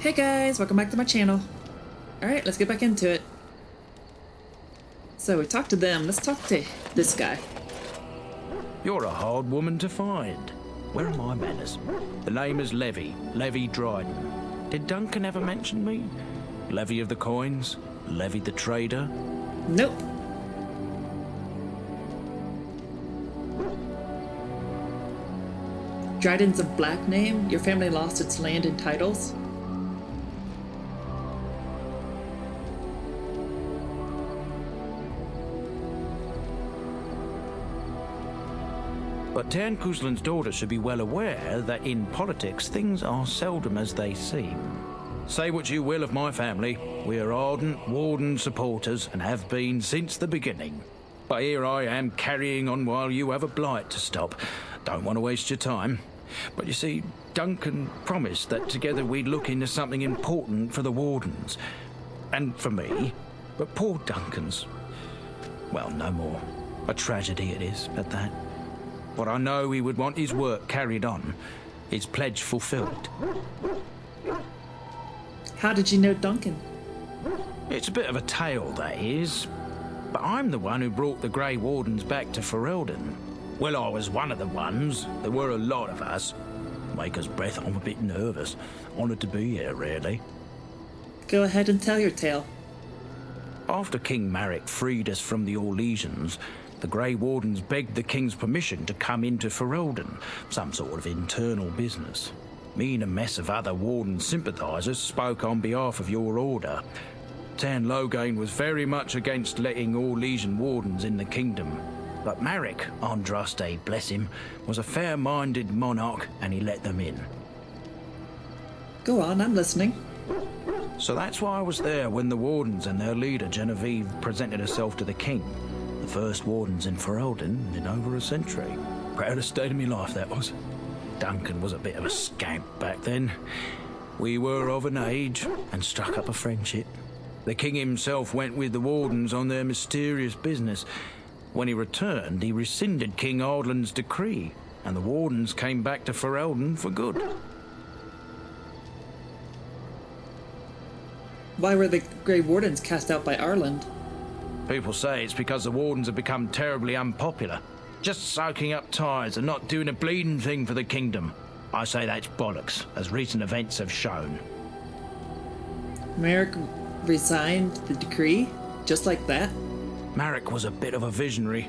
Hey guys, welcome back to my channel. Alright, let's get back into it. So we talked to them, let's talk to this guy. You're a hard woman to find. Where are my manners? The name is Levy Dryden. Did Duncan ever mention me? Levy of the coins? Levy the trader? Nope. Dryden's a black name. Your family lost its land and titles. But Tan Kuzlin's daughter should be well aware that in politics things are seldom as they seem. Say what you will of my family, we are ardent Warden supporters and have been since the beginning. But here I am carrying on while you have a blight to stop. Don't want to waste your time. But you see, Duncan promised that together we'd look into something important for the Wardens. And for me. But poor Duncan's, well, no more. A tragedy it is, at that. But I know he would want his work carried on, his pledge fulfilled. How did you know Duncan? It's a bit of a tale, that is. But I'm the one who brought the Grey Wardens back to Ferelden. Well, I was one of the ones. There were a lot of us. Make us breath, I'm a bit nervous. Honoured to be here, really. Go ahead and tell your tale. After King Marek freed us from the Orlesians, the Grey Wardens begged the King's permission to come into Ferelden, some sort of internal business. Me and a mess of other Warden sympathisers spoke on behalf of your order. Tan Loghain was very much against letting Orlesian Wardens in the kingdom. But Marek, Andraste, bless him, was a fair-minded monarch and he let them in. Go on, I'm listening. So that's why I was there when the Wardens and their leader, Genevieve, presented herself to the King. The first Wardens in Ferelden in over a century. Proudest day of my life, that was. Duncan was a bit of a scamp back then. We were of an age and struck up a friendship. The King himself went with the Wardens on their mysterious business. When he returned, he rescinded King Ardland's decree, and the Wardens came back to Ferelden for good. Why were the Grey Wardens cast out by Arland? People say it's because the Wardens have become terribly unpopular. Just soaking up tires and not doing a bleeding thing for the kingdom. I say that's bollocks, as recent events have shown. Marek resigned the decree? Just like that? Marek was a bit of a visionary.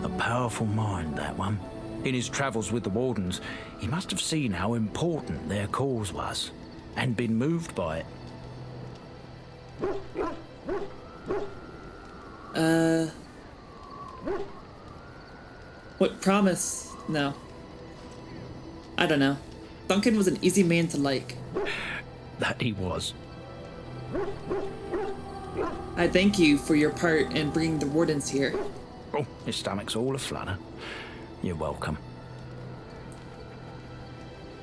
A powerful mind, that one. In his travels with the Wardens, he must have seen how important their cause was, and been moved by it. What promise? No. I don't know. Duncan was an easy man to like. That he was. I thank you for your part in bringing the Wardens here. Oh, his stomach's all aflutter. You're welcome.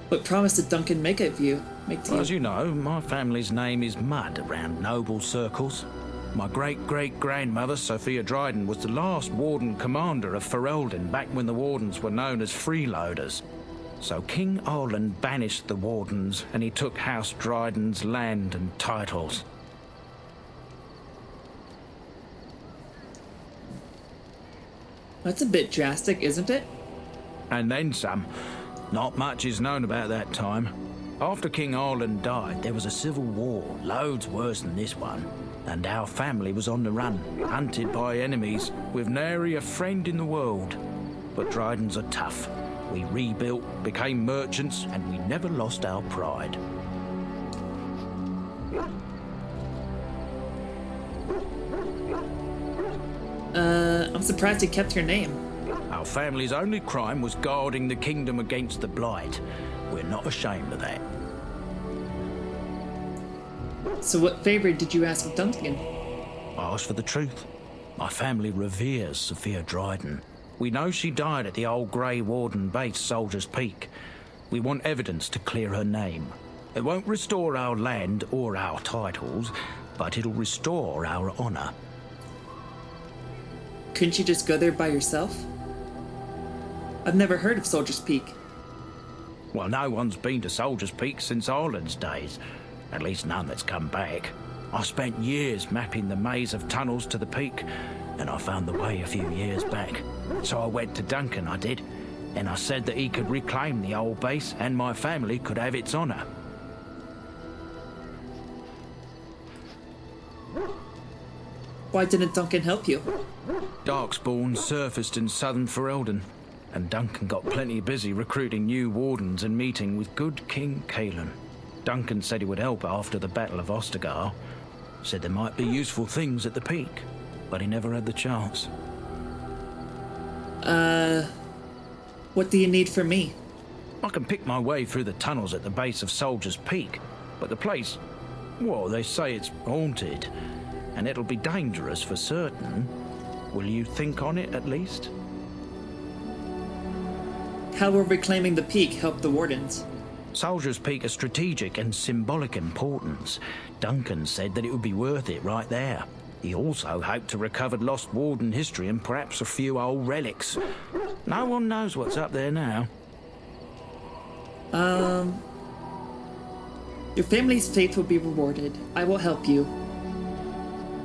What promise did Duncan make to you? As you know, my family's name is mud around noble circles. My great-great-grandmother, Sophia Dryden, was the last Warden commander of Ferelden back when the Wardens were known as freeloaders. So King Arland banished the Wardens and he took House Dryden's land and titles. That's a bit drastic, isn't it? And then some. Not much is known about that time. After King Arland died, there was a civil war, loads worse than this one. And our family was on the run, hunted by enemies, with nary a friend in the world. But Drydens are tough. We rebuilt, became merchants, and we never lost our pride. I'm surprised you kept your name. Our family's only crime was guarding the kingdom against the blight. We're not ashamed of that. So what favor did you ask of Duncan? I asked for the truth. My family reveres Sophia Dryden. We know she died at the old Grey Warden base, Soldier's Peak. We want evidence to clear her name. It won't restore our land or our titles, but it'll restore our honour. Couldn't you just go there by yourself? I've never heard of Soldier's Peak. Well, no one's been to Soldier's Peak since Arland's days. At least none that's come back. I spent years mapping the maze of tunnels to the peak, and I found the way a few years back. So I went to Duncan, I did, and I said that he could reclaim the old base and my family could have its honour. Why didn't Duncan help you? Darkspawn surfaced in southern Ferelden, and Duncan got plenty busy recruiting new wardens and meeting with good King Caelan. Duncan said he would help after the Battle of Ostagar. Said there might be useful things at the peak, but he never had the chance. What do you need from me? I can pick my way through the tunnels at the base of Soldier's Peak, but the place, well, they say it's haunted, and it'll be dangerous for certain. Will you think on it at least? How will reclaiming the peak help the Wardens? Soldier's Peak has strategic and symbolic importance. Duncan said that it would be worth it right there. He also hoped to recover lost Warden history and perhaps a few old relics. No one knows what's up there now. Your family's faith will be rewarded. I will help you.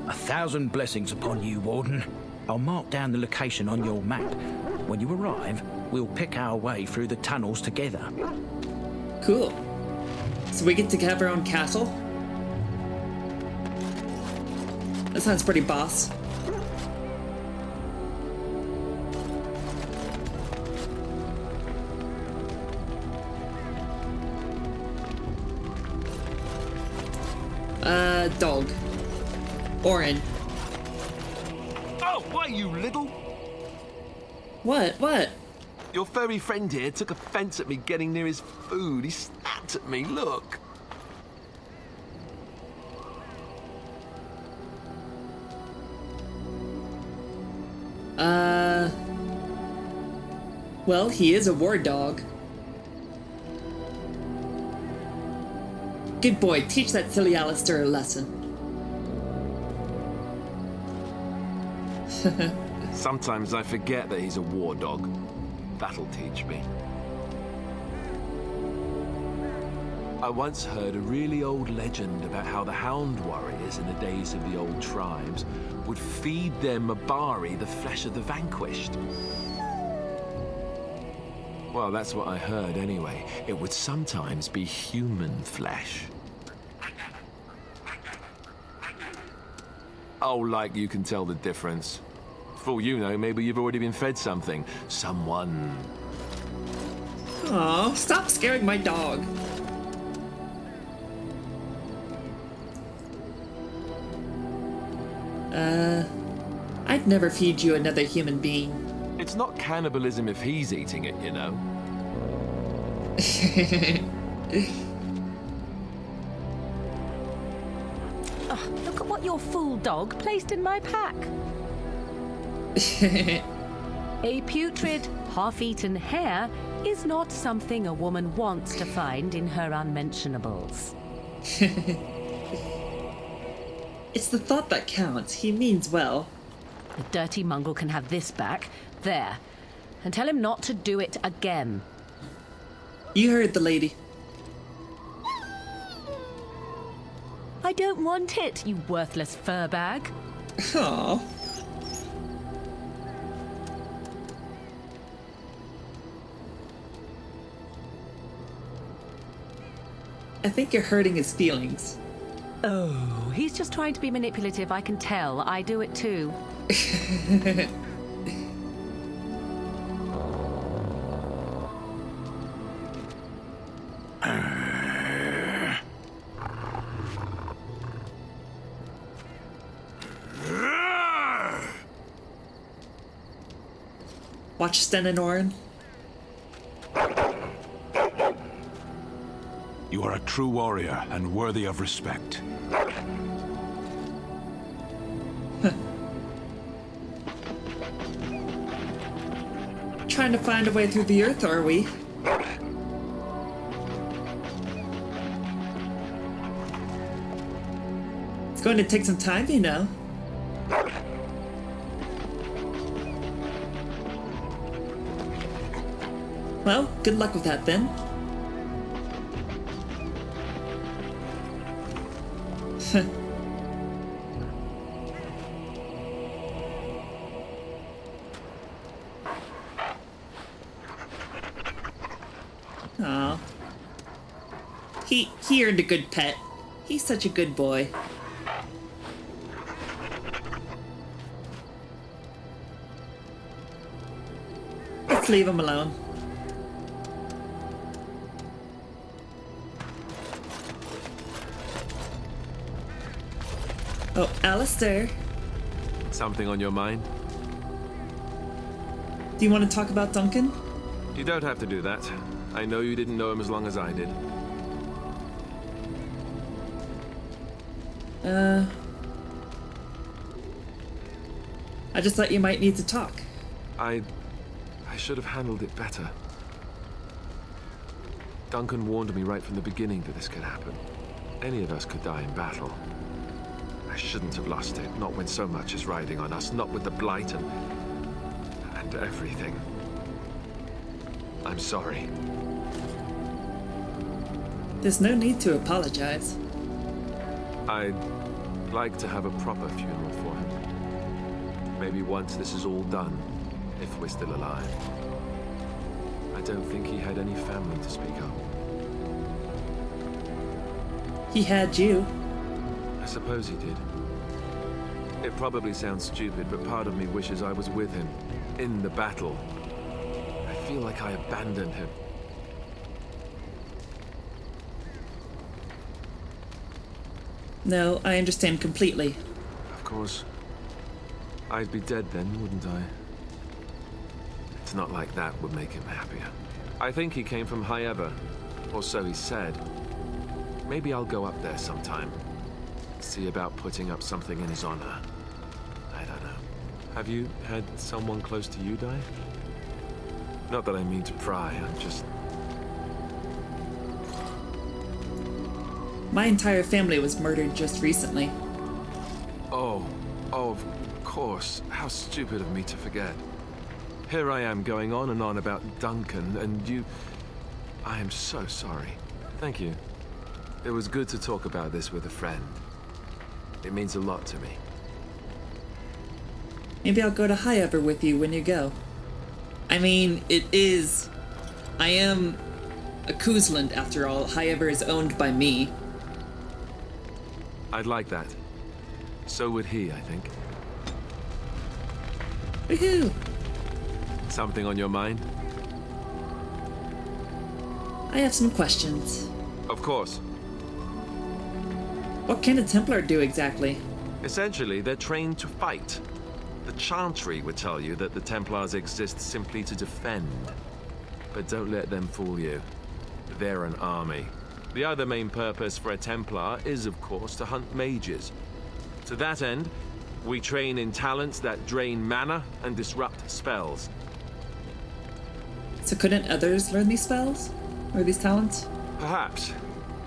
1,000 blessings upon you, Warden. I'll mark down the location on your map. When you arrive, we'll pick our way through the tunnels together. Cool. So we get to have our own castle? That sounds pretty boss. Dog. Orin. Oh, why, you little... What? Your furry friend here took offence at me getting near his food. He snapped at me, look. Well, he is a war dog. Good boy, teach that silly Alistair a lesson. Sometimes I forget that he's a war dog. That'll teach me. I once heard a really old legend about how the Hound warriors in the days of the old tribes would feed their Mabari the flesh of the vanquished. Well, that's what I heard anyway. It would sometimes be human flesh. Oh, like you can tell the difference. For all you know, maybe you've already been fed something. Someone. Aw, stop scaring my dog. I'd never feed you another human being. It's not cannibalism if he's eating it, you know. Oh, look at what your fool dog placed in my pack. A putrid, half-eaten hare is not something a woman wants to find in her unmentionables. It's the thought that counts. He means well. The dirty mongrel can have this back. There. And tell him not to do it again. You heard the lady. I don't want it, you worthless fur bag. Aww. I think you're hurting his feelings. Oh, he's just trying to be manipulative, I can tell. I do it too. Watch Sten and Orin. You are a true warrior and worthy of respect. Trying to find a way through the earth, are we? It's going to take some time, you know. Well, good luck with that then. Aw. He earned a good pet. He's such a good boy. Let's leave him alone. Oh, Alistair. Something on your mind? Do you want to talk about Duncan? You don't have to do that. I know you didn't know him as long as I did. I just thought you might need to talk. I should have handled it better. Duncan warned me right from the beginning that this could happen. Any of us could die in battle. I shouldn't have lost it, not when so much is riding on us, not with the blight and everything. I'm sorry. There's no need to apologize. I'd like to have a proper funeral for him. Maybe once this is all done, if we're still alive. I don't think he had any family to speak of. He had you. I suppose he did. It probably sounds stupid, but part of me wishes I was with him, in the battle. I feel like I abandoned him. No, I understand completely. Of course. I'd be dead then, wouldn't I? It's not like that would make him happier. I think he came from High Ever, or so he said. Maybe I'll go up there sometime. See about putting up something in his honor. I don't know. Have you had someone close to you die? Not that I mean to pry, I'm just... My entire family was murdered just recently. Oh, of course. How stupid of me to forget. Here I am going on and on about Duncan, and you... I am so sorry. Thank you. It was good to talk about this with a friend. It means a lot to me. Maybe I'll go to High Ever with you when you go. I mean, I am a Kuzland after all. High Ever is owned by me. I'd like that. So would he, I think. Woohoo! Something on your mind? I have some questions. Of course. What can a Templar do exactly? Essentially, they're trained to fight. The Chantry would tell you that the Templars exist simply to defend. But don't let them fool you. They're an army. The other main purpose for a Templar is, of course, to hunt mages. To that end, we train in talents that drain mana and disrupt spells. So couldn't others learn these spells? Or these talents? Perhaps,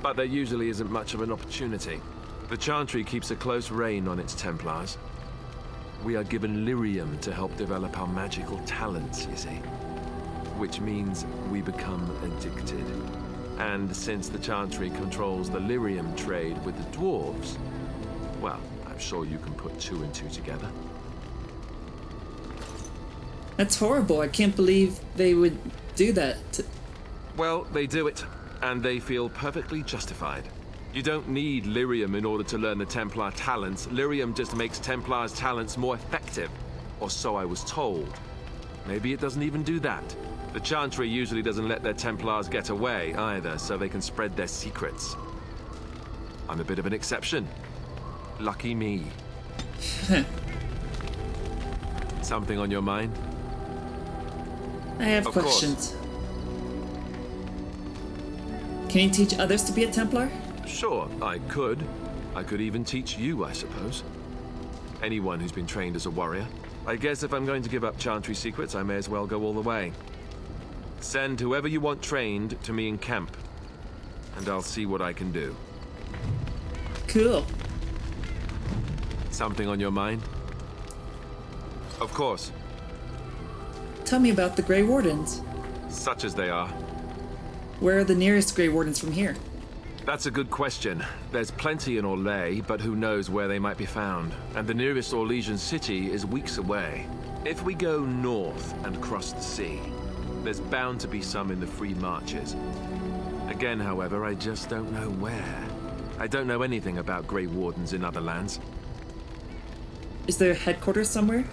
but there usually isn't much of an opportunity. The Chantry keeps a close rein on its Templars. We are given lyrium to help develop our magical talents, you see. Which means we become addicted. And since the Chantry controls the lyrium trade with the dwarves, well, I'm sure you can put two and two together. That's horrible. I can't believe they would do that. Well, they do it, and they feel perfectly justified. You don't need lyrium in order to learn the Templar talents. Lyrium just makes Templars' talents more effective, or so I was told. Maybe it doesn't even do that. The Chantry usually doesn't let their Templars get away either, so they can spread their secrets. I'm a bit of an exception. Lucky me. Something on your mind? I have Of questions. Can you teach others to be a Templar? Sure, I could. I could even teach you, I suppose. Anyone who's been trained as a warrior. I guess if I'm going to give up Chantry secrets, I may as well go all the way. Send whoever you want trained to me in camp, and I'll see what I can do. Cool. Something on your mind? Of course. Tell me about the Grey Wardens. Such as they are. Where are the nearest Grey Wardens from here? That's a good question. There's plenty in Orlais, but who knows where they might be found. And the nearest Orlesian city is weeks away. If we go north and cross the sea, there's bound to be some in the Free Marches. Again, however, I just don't know where. I don't know anything about Grey Wardens in other lands. Is there headquarters somewhere?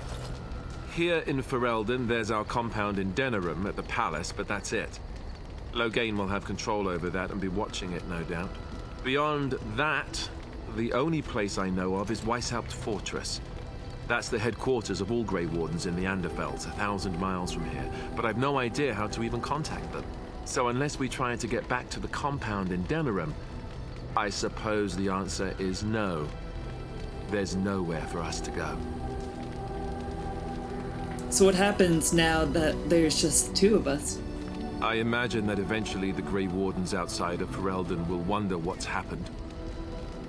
Here in Ferelden, there's our compound in Denerim at the palace, but that's it. Loghain will have control over that and be watching it, no doubt. Beyond that, the only place I know of is Weishaupt Fortress. That's the headquarters of all Grey Wardens in the Anderfelds, 1,000 miles from here. But I've no idea how to even contact them. So unless we try to get back to the compound in Denerim, I suppose the answer is no. There's nowhere for us to go. So what happens now that there's just two of us? I imagine that eventually the Grey Wardens outside of Ferelden will wonder what's happened.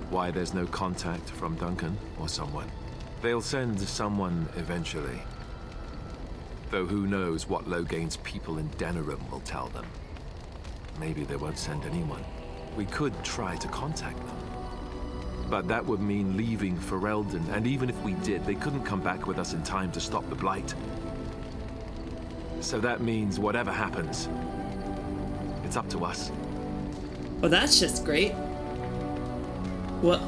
Why there's no contact from Duncan or someone. They'll send someone eventually. Though who knows what Loghain's people in Denerim will tell them. Maybe they won't send anyone. We could try to contact them. But that would mean leaving Ferelden, and even if we did, they couldn't come back with us in time to stop the Blight. So that means whatever happens, it's up to us. Well, that's just great. What?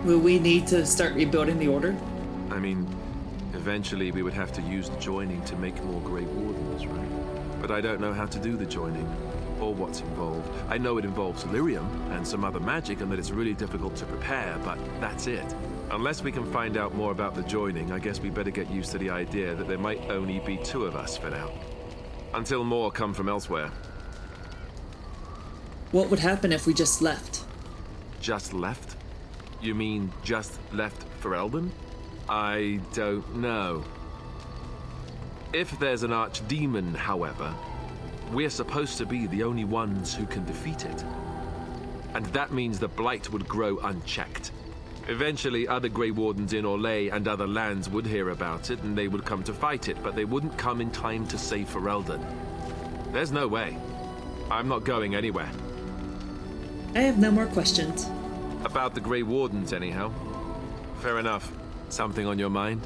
Will we need to start rebuilding the Order? I mean, eventually we would have to use the joining to make more Grey Wardens, right? But I don't know how to do the joining, or what's involved. I know it involves lyrium and some other magic, and that it's really difficult to prepare, but that's it. Unless we can find out more about the joining, I guess we better get used to the idea that there might only be two of us for now. Until more come from elsewhere. What would happen if we just left? Just left? You mean just left Ferelden? I don't know. If there's an archdemon, however, we're supposed to be the only ones who can defeat it. And that means the Blight would grow unchecked. Eventually, other Grey Wardens in Orlais and other lands would hear about it, and they would come to fight it, but they wouldn't come in time to save Ferelden. There's no way. I'm not going anywhere. I have no more questions. About the Grey Wardens, anyhow. Fair enough. Something on your mind?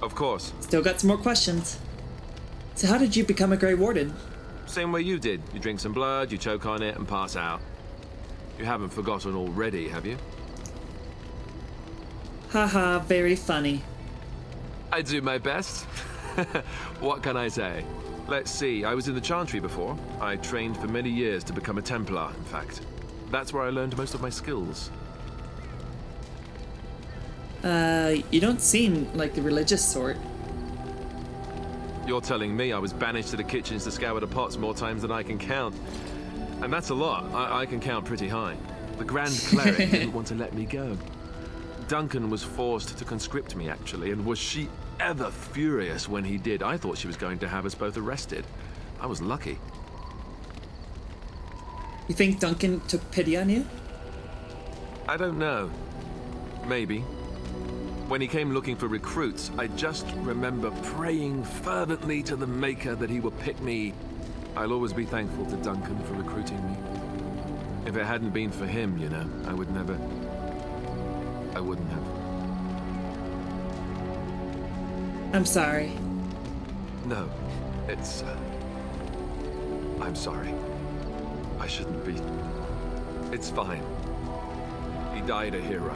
Of course. Still got some more questions. So how did you become a Grey Warden? Same way you did. You drink some blood, you choke on it, and pass out. You haven't forgotten already, have you? Haha, very funny. I do my best. What can I say? Let's see, I was in the Chantry before. I trained for many years to become a Templar, in fact. That's where I learned most of my skills. You don't seem like the religious sort. You're telling me I was banished to the kitchens to scour the pots more times than I can count. And that's a lot. I can count pretty high. The Grand Cleric didn't want to let me go. Duncan was forced to conscript me, actually, and was she ever furious when he did. I thought she was going to have us both arrested. I was lucky. You think Duncan took pity on you? I don't know. Maybe. When he came looking for recruits, I just remember praying fervently to the Maker that he would pick me. I'll always be thankful to Duncan for recruiting me. If it hadn't been for him, you know, I wouldn't have. I'm sorry. No, it's... I'm sorry. I shouldn't be. It's fine. He died a hero.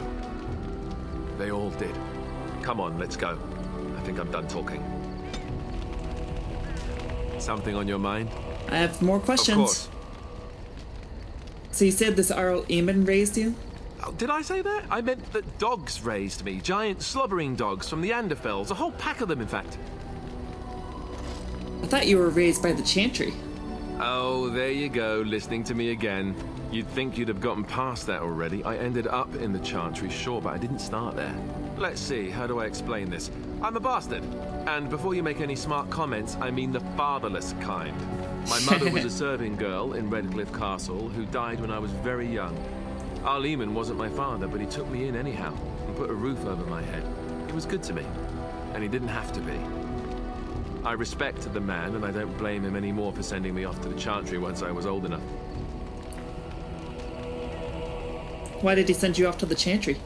They all did. Come on, let's go. I think I'm done talking. Something on your mind? I have more questions. Of course. So you said this Arl Eamon raised you? Oh, did I say that? I meant that dogs raised me. Giant slobbering dogs from the Anderfells. A whole pack of them, in fact. I thought you were raised by the Chantry. Oh, there you go, listening to me again. You'd think you'd have gotten past that already. I ended up in the Chantry, sure, but I didn't start there. Let's see, how do I explain this? I'm a bastard. And before you make any smart comments, I mean the fatherless kind. My mother was a serving girl in Redcliffe Castle who died when I was very young. Arl Eamon wasn't my father, but he took me in anyhow and put a roof over my head. He was good to me, and he didn't have to be. I respect the man, and I don't blame him anymore for sending me off to the Chantry once I was old enough. Why did he send you off to the Chantry?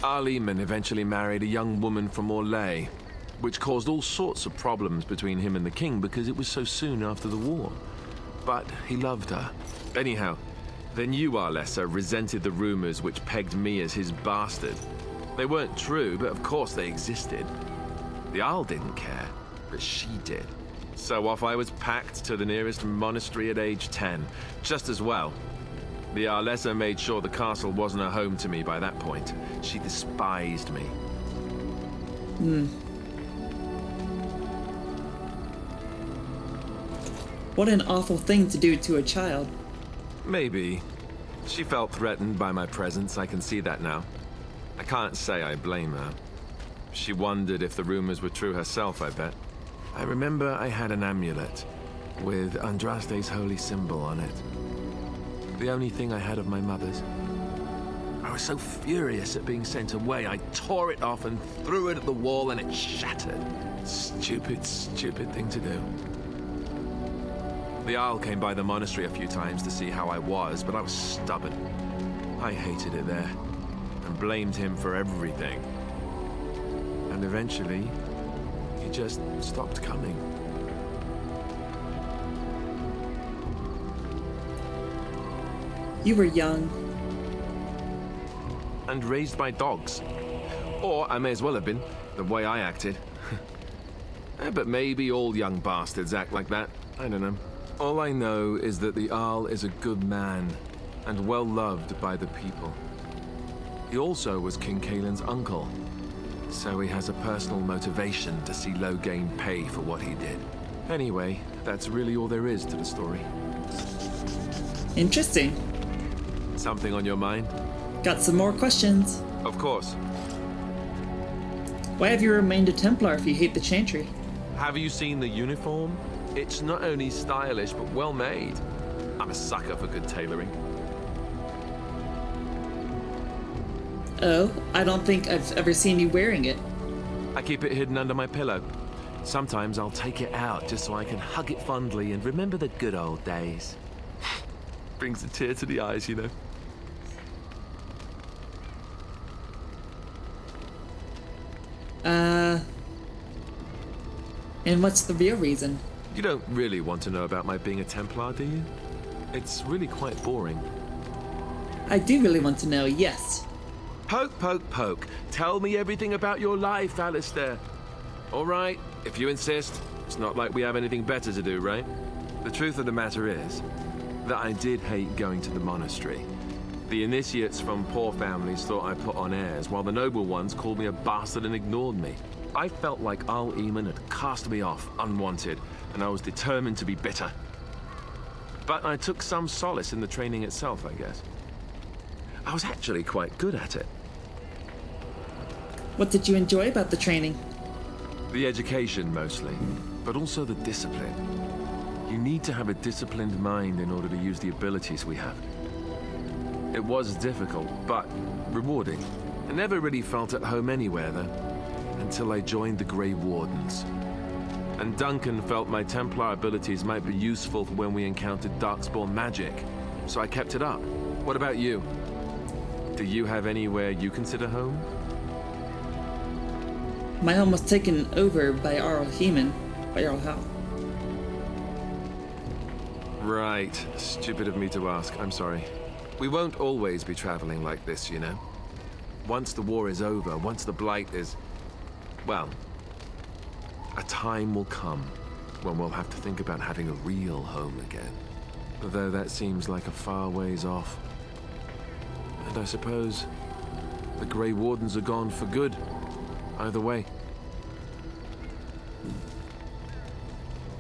Arleman eventually married a young woman from Orlais, which caused all sorts of problems between him and the king because it was so soon after the war. But he loved her. Anyhow, then you, Arlessa, resented the rumors which pegged me as his bastard. They weren't true, but of course they existed. The Arl didn't care, but she did. So off I was packed to the nearest monastery at age 10, just as well. The Arlessa made sure the castle wasn't a home to me by that point. She despised me. What an awful thing to do to a child. Maybe. She felt threatened by my presence, I can see that now. I can't say I blame her. She wondered if the rumors were true herself, I bet. I remember I had an amulet with Andraste's holy symbol on it. The only thing I had of my mother's. I was so furious at being sent away, I tore it off and threw it at the wall and it shattered. Stupid, stupid thing to do. The Arl came by the monastery a few times to see how I was, but I was stubborn. I hated it there, and blamed him for everything. And eventually, he just stopped coming. You were young. And raised by dogs. Or I may as well have been, the way I acted. But maybe all young bastards act like that. I don't know. All I know is that the Arl is a good man, and well loved by the people. He also was King Kaelin's uncle, so he has a personal motivation to see Loghain pay for what he did. Anyway, that's really all there is to the story. Interesting. Something on your mind? Got some more questions. Of course. Why have you remained a Templar if you hate the Chantry? Have you seen the uniform? It's not only stylish, but well made. I'm a sucker for good tailoring. Oh, I don't think I've ever seen you wearing it. I keep it hidden under my pillow. Sometimes I'll take it out just so I can hug it fondly and remember the good old days. Brings a tear to the eyes, you know. And what's the real reason? You don't really want to know about my being a Templar, do you? It's really quite boring. I do really want to know, yes. Poke, poke, poke. Tell me everything about your life, Alistair. All right, if you insist. It's not like we have anything better to do, right? The truth of the matter is that I did hate going to the monastery. The initiates from poor families thought I put on airs, while the noble ones called me a bastard and ignored me. I felt like Arleman had cast me off, unwanted, and I was determined to be bitter. But I took some solace in the training itself, I guess. I was actually quite good at it. What did you enjoy about the training? The education, mostly, but also the discipline. You need to have a disciplined mind in order to use the abilities we have. It was difficult, but rewarding. I never really felt at home anywhere, though, until I joined the Grey Wardens. And Duncan felt my Templar abilities might be useful for when we encountered Darkspawn magic, so I kept it up. What about you? Do you have anywhere you consider home? My home was taken over by Arl Heeman, by Arl Hal. Right. Stupid of me to ask. I'm sorry. We won't always be traveling like this, you know. Once the war is over, once the Blight is... well, a time will come when we'll have to think about having a real home again. Although that seems like a far ways off. And I suppose the Grey Wardens are gone for good. Either way.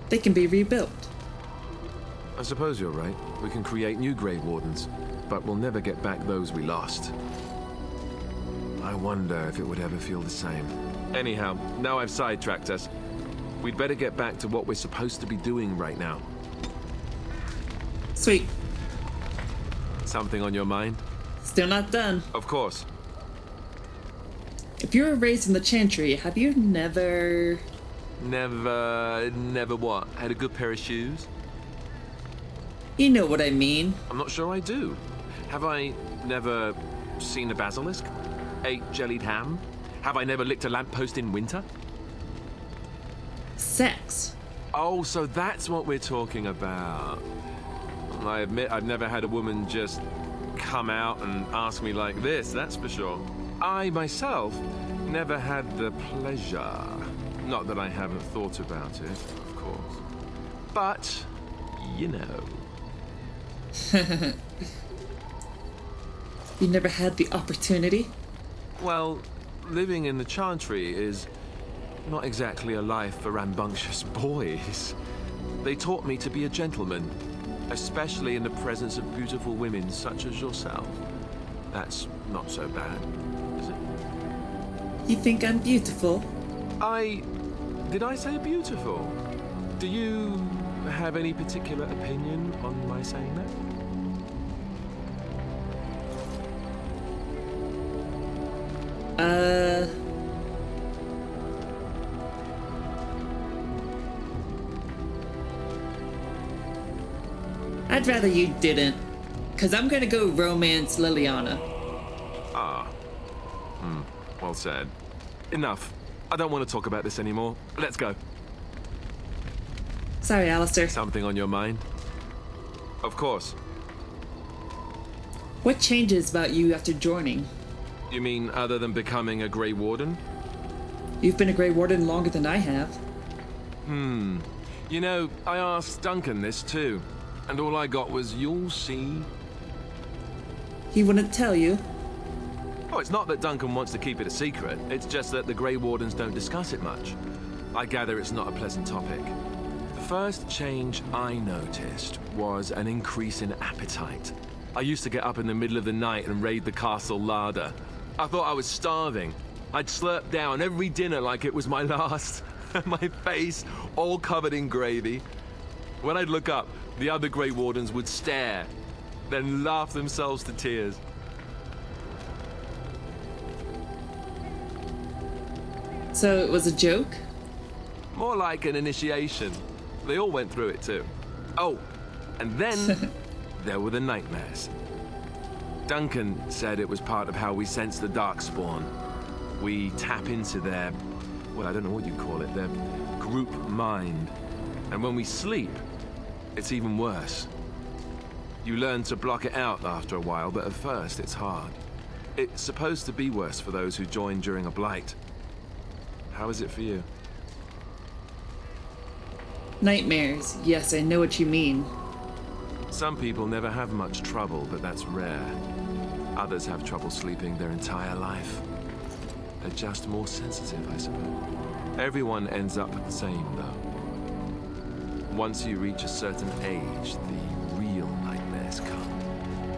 They can be rebuilt. I suppose you're right. We can create new Grey Wardens, but we'll never get back those we lost. I wonder if it would ever feel the same. Anyhow, now I've sidetracked us. We'd better get back to what we're supposed to be doing right now. Sweet. Something on your mind? Still not done. Of course. If you were raised in the Chantry, have you never... Never what? Had a good pair of shoes? You know what I mean. I'm not sure I do. Have I never seen a basilisk? Ate jellied ham? Have I never licked a lamppost in winter? Sex. Oh, so that's what we're talking about. I admit I've never had a woman just come out and ask me like this, that's for sure. I, myself, never had the pleasure. Not that I haven't thought about it, of course. But, you know. You never had the opportunity? Well, living in the Chantry is not exactly a life for rambunctious boys. They taught me to be a gentleman, especially in the presence of beautiful women such as yourself. That's not so bad, is it? You think I'm beautiful? Did I say beautiful? Do you have any particular opinion on my saying that? I'd rather you didn't, cause I'm gonna go romance Liliana. Well said. Enough. I don't want to talk about this anymore. Let's go. Sorry, Alistair. Something on your mind? Of course. What changes about you after joining? You mean other than becoming a Grey Warden? You've been a Grey Warden longer than I have. You know, I asked Duncan this too, and all I got was, "You'll see." He wouldn't tell you. Oh, it's not that Duncan wants to keep it a secret. It's just that the Grey Wardens don't discuss it much. I gather it's not a pleasant topic. The first change I noticed was an increase in appetite. I used to get up in the middle of the night and raid the castle larder. I thought I was starving. I'd slurp down every dinner like it was my last. My face all covered in gravy. When I'd look up, the other Grey Wardens would stare, then laugh themselves to tears. So it was a joke? More like an initiation. They all went through it too. Oh, and then there were the nightmares. Duncan said it was part of how we sense the Darkspawn. We tap into their, well, I don't know what you call it, their group mind. And when we sleep, it's even worse. You learn to block it out after a while, but at first it's hard. It's supposed to be worse for those who join during a blight. How is it for you? Nightmares. Yes, I know what you mean. Some people never have much trouble, but that's rare. Others have trouble sleeping their entire life. They're just more sensitive, I suppose. Everyone ends up the same, though. Once you reach a certain age, the real nightmares come.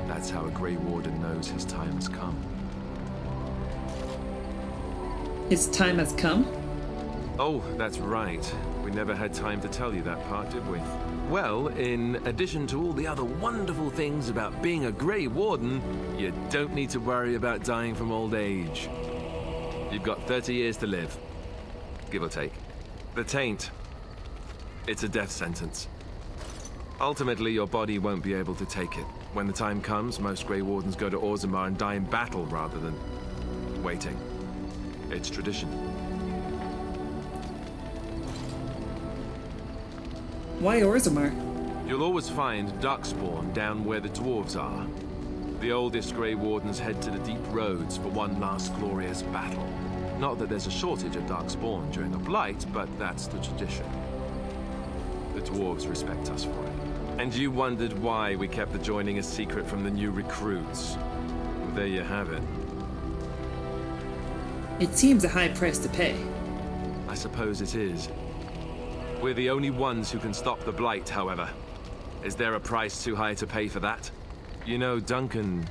That's how a Grey Warden knows his time has come. His time has come? Oh, that's right. We never had time to tell you that part, did we? Well, in addition to all the other wonderful things about being a Grey Warden, you don't need to worry about dying from old age. You've got 30 years to live, give or take. The taint, it's a death sentence. Ultimately, your body won't be able to take it. When the time comes, most Grey Wardens go to Orzammar and die in battle rather than waiting. It's tradition. Why Orzammar? You'll always find Darkspawn down where the dwarves are. The oldest Grey Wardens head to the deep roads for one last glorious battle. Not that there's a shortage of Darkspawn during a blight, but that's the tradition. The dwarves respect us for it. And you wondered why we kept the joining a secret from the new recruits. Well, there you have it. It seems a high price to pay. I suppose it is. We're the only ones who can stop the blight, however. Is there a price too high to pay for that? You know, Duncan,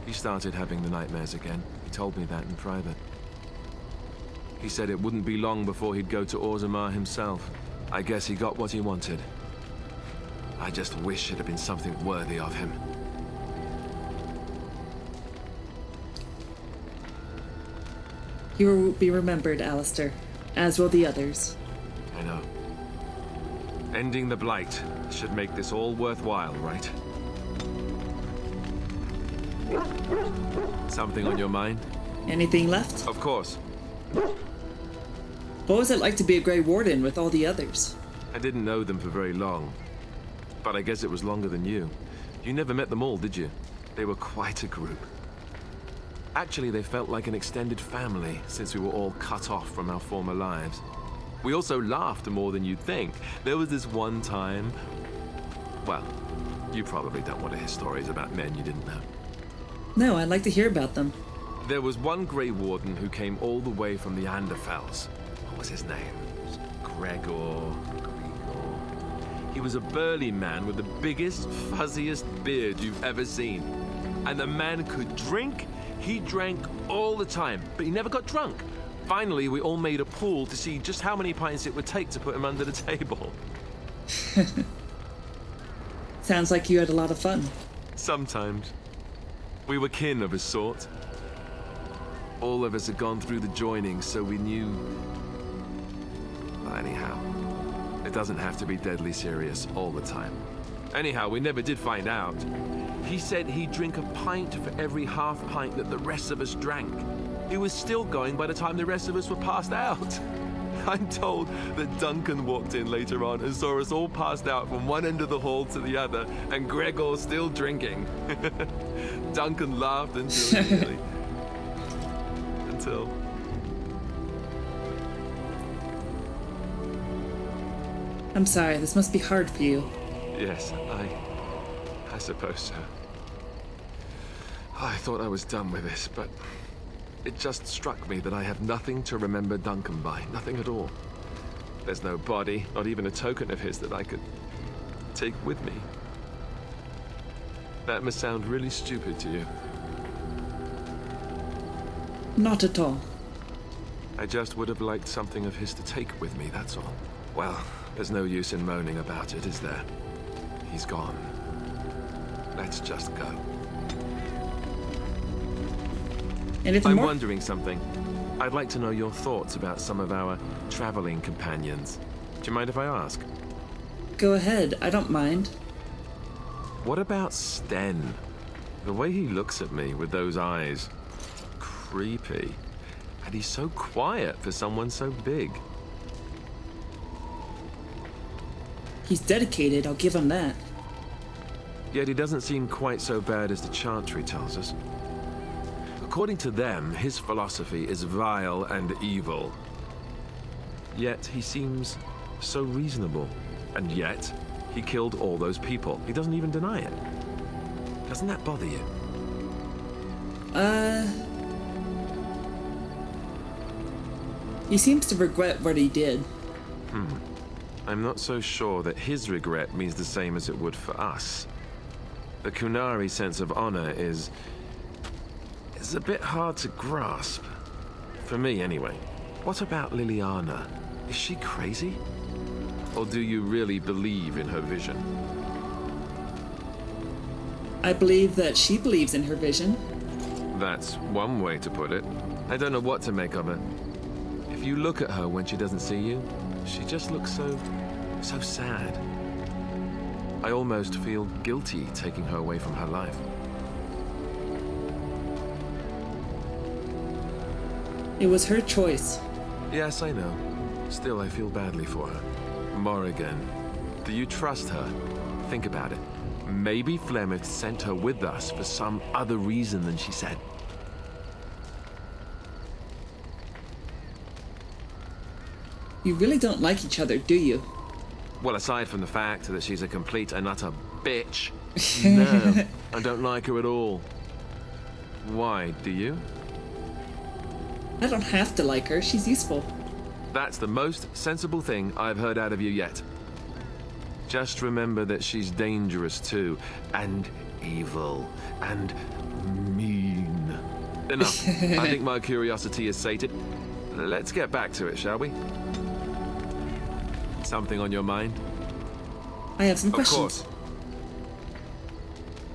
he started having the nightmares again. He told me that in private. He said it wouldn't be long before he'd go to Orzammar himself. I guess he got what he wanted. I just wish it had been something worthy of him. You will be remembered, Alistair, as will the others. I know. Ending the blight should make this all worthwhile, right? Something on your mind? Anything left? Of course. What was it like to be a Grey Warden with all the others? I didn't know them for very long. But I guess it was longer than you. You never met them all, did you? They were quite a group. Actually, they felt like an extended family since we were all cut off from our former lives. We also laughed more than you'd think. There was this one time... Well, you probably don't want to hear stories about men you didn't know. No, I'd like to hear about them. There was one Grey Warden who came all the way from the Anderfels. What was his name? It was Gregor. He was a burly man with the biggest, fuzziest beard you've ever seen. And the man could drink. He drank all the time, but he never got drunk. Finally, we all made a pool to see just how many pints it would take to put him under the table. Sounds like you had a lot of fun. Sometimes. We were kin of a sort. All of us had gone through the joining, so we knew... Well, anyhow, it doesn't have to be deadly serious all the time. Anyhow, we never did find out. He said he'd drink a pint for every half pint that the rest of us drank. He was still going by the time the rest of us were passed out. I'm told that Duncan walked in later on and saw us all passed out from one end of the hall to the other, and Gregor still drinking. Duncan laughed until he really... until... I'm sorry, this must be hard for you. Yes, I suppose so. I thought I was done with this, but it just struck me that I have nothing to remember Duncan by. Nothing at all. There's no body, not even a token of his that I could take with me. That must sound really stupid to you. Not at all. I just would have liked something of his to take with me, that's all. Well, there's no use in moaning about it, is there? He's gone. Let's just go. Anything I'm more? wondering something. I'd like to know your thoughts about some of our traveling companions. Do you mind if I ask? Go ahead, I don't mind. What about Sten? The way he looks at me with those eyes. Creepy. And he's so quiet for someone so big. He's dedicated, I'll give him that. Yet he doesn't seem quite so bad as the Chantry tells us. According to them, his philosophy is vile and evil. Yet he seems so reasonable. And yet, he killed all those people. He doesn't even deny it. Doesn't that bother you? He seems to regret what he did. I'm not so sure that his regret means the same as it would for us. The Kunari sense of honor is a bit hard to grasp. For me, anyway. What about Liliana? Is she crazy? Or do you really believe in her vision? I believe that she believes in her vision. That's one way to put it. I don't know what to make of her. If you look at her when she doesn't see you, she just looks so sad. I almost feel guilty taking her away from her life. It was her choice. Yes, I know. Still, I feel badly for her. Morrigan, do you trust her? Think about it. Maybe Flemeth sent her with us for some other reason than she said. You really don't like each other, do you? Well, aside from the fact that she's a complete and utter bitch, no, I don't like her at all. Why, do you? I don't have to like her, she's useful. That's the most sensible thing I've heard out of you yet. Just remember that she's dangerous too, and evil, and mean. Enough. I think my curiosity is sated. Let's get back to it, shall we? Something on your mind? I have some questions. Of course.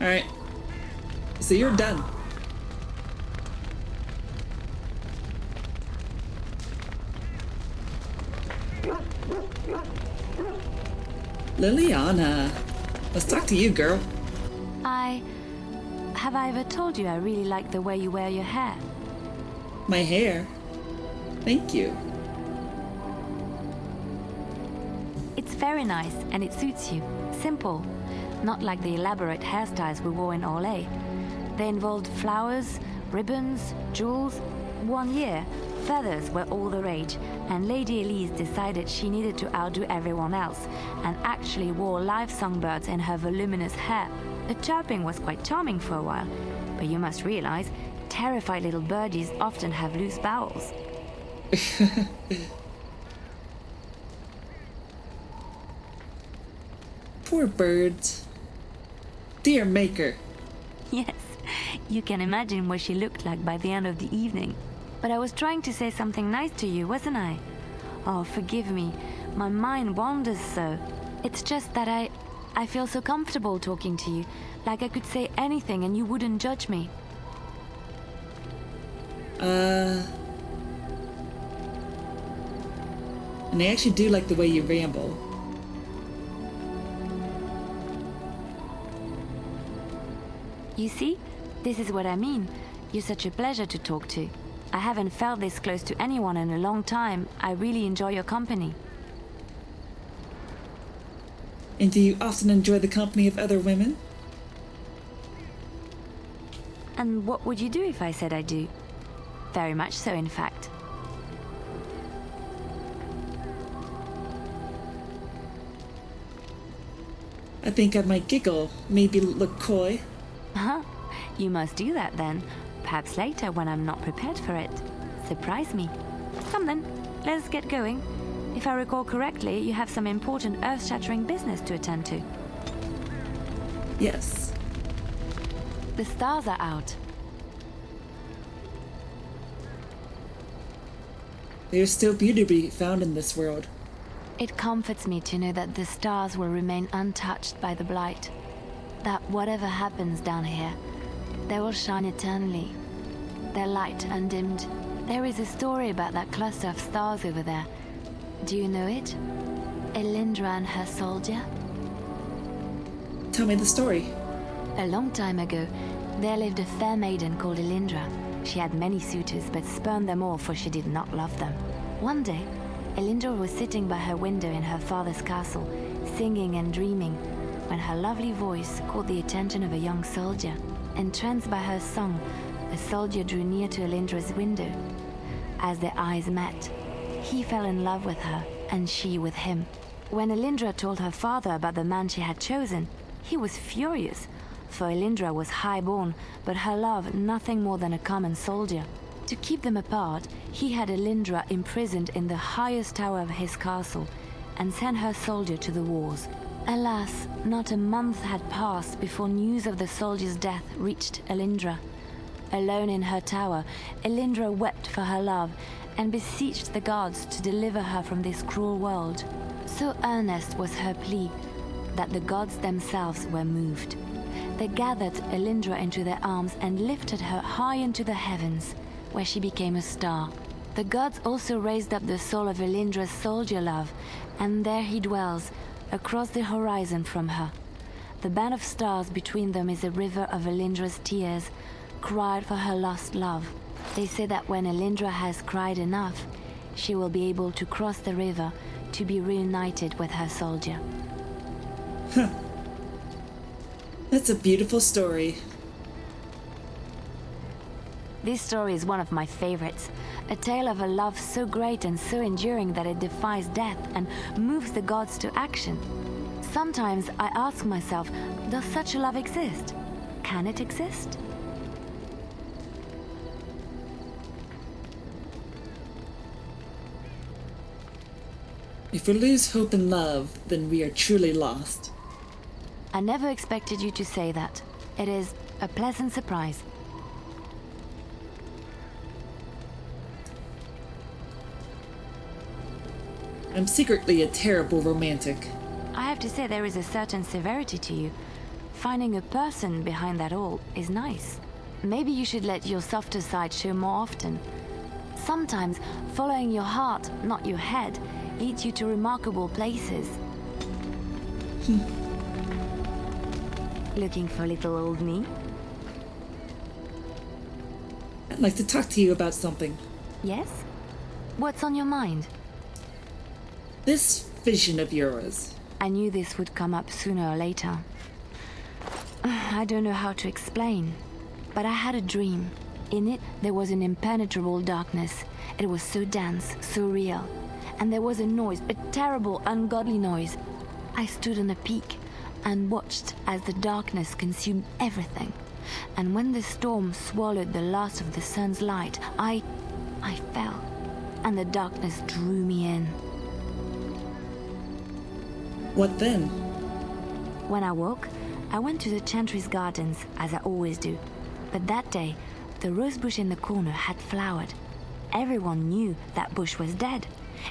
Alright. So you're done. Liliana, let's talk to you, girl. I have I ever told you I really like the way you wear your hair? My hair? Thank you. It's very nice and it suits you. Simple. Not like the elaborate hairstyles we wore in Orlais. They involved flowers, ribbons, jewels. One year, feathers were all the rage, and Lady Elise decided she needed to outdo everyone else and actually wore live songbirds in her voluminous hair. The chirping was quite charming for a while, but you must realize, terrified little birdies often have loose bowels. Poor birds. Dear Maker. Yes, you can imagine what she looked like by the end of the evening. But I was trying to say something nice to you, wasn't I? Oh, forgive me. My mind wanders so. It's just that I feel so comfortable talking to you, like I could say anything and you wouldn't judge me. And I actually do like the way you ramble. You see? This is what I mean. You're such a pleasure to talk to. I haven't felt this close to anyone in a long time. I really enjoy your company. And do you often enjoy the company of other women? And what would you do if I said I do? Very much so, in fact. I think I might giggle, maybe look coy. Huh? You must do that then. Perhaps later when I'm not prepared for it. Surprise me. Come then, let's get going. If I recall correctly, you have some important earth-shattering business to attend to. Yes. The stars are out. There's still beauty to be found in this world. It comforts me to know that the stars will remain untouched by the blight. That whatever happens down here, they will shine eternally. Their light undimmed. There is a story about that cluster of stars over there. Do you know it? Elindra and Her Soldier? Tell me the story. A long time ago, there lived a fair maiden called Elindra. She had many suitors, but spurned them all, for she did not love them. One day, Elindra was sitting by her window in her father's castle, singing and dreaming, when her lovely voice caught the attention of a young soldier. Entranced by her song, the soldier drew near to Elindra's window. As their eyes met, he fell in love with her, and she with him. When Elindra told her father about the man she had chosen, he was furious, for Elindra was high-born, but her love nothing more than a common soldier. To keep them apart, he had Elindra imprisoned in the highest tower of his castle, and sent her soldier to the wars. Alas, not a month had passed before news of the soldier's death reached Elindra. Alone in her tower, Elindra wept for her love and beseeched the gods to deliver her from this cruel world. So earnest was her plea that the gods themselves were moved. They gathered Elindra into their arms and lifted her high into the heavens, where she became a star. The gods also raised up the soul of Elindra's soldier love, and there he dwells, across the horizon from her. The band of stars between them is a river of Elindra's tears, cried for her lost love. They say that when Elindra has cried enough, she will be able to cross the river to be reunited with her soldier. Huh. That's a beautiful story. This story is one of my favorites. A tale of a love so great and so enduring that it defies death and moves the gods to action. Sometimes I ask myself, does such a love exist? Can it exist? If we lose hope in love, then we are truly lost. I never expected you to say that. It is a pleasant surprise. I'm secretly a terrible romantic. I have to say there is a certain severity to you. Finding a person behind that all is nice. Maybe you should let your softer side show more often. Sometimes following your heart, not your head, leads you to remarkable places. Looking for little old me? I'd like to talk to you about something. Yes? What's on your mind? This vision of yours. I knew this would come up sooner or later. I don't know how to explain, but I had a dream. In it, there was an impenetrable darkness. It was so dense, so real. And there was a noise, a terrible, ungodly noise. I stood on a peak and watched as the darkness consumed everything. And when the storm swallowed the last of the sun's light, I fell, and the darkness drew me in. What then? When I woke, I went to the Chantry's gardens, as I always do. But that day, the rose bush in the corner had flowered. Everyone knew that bush was dead.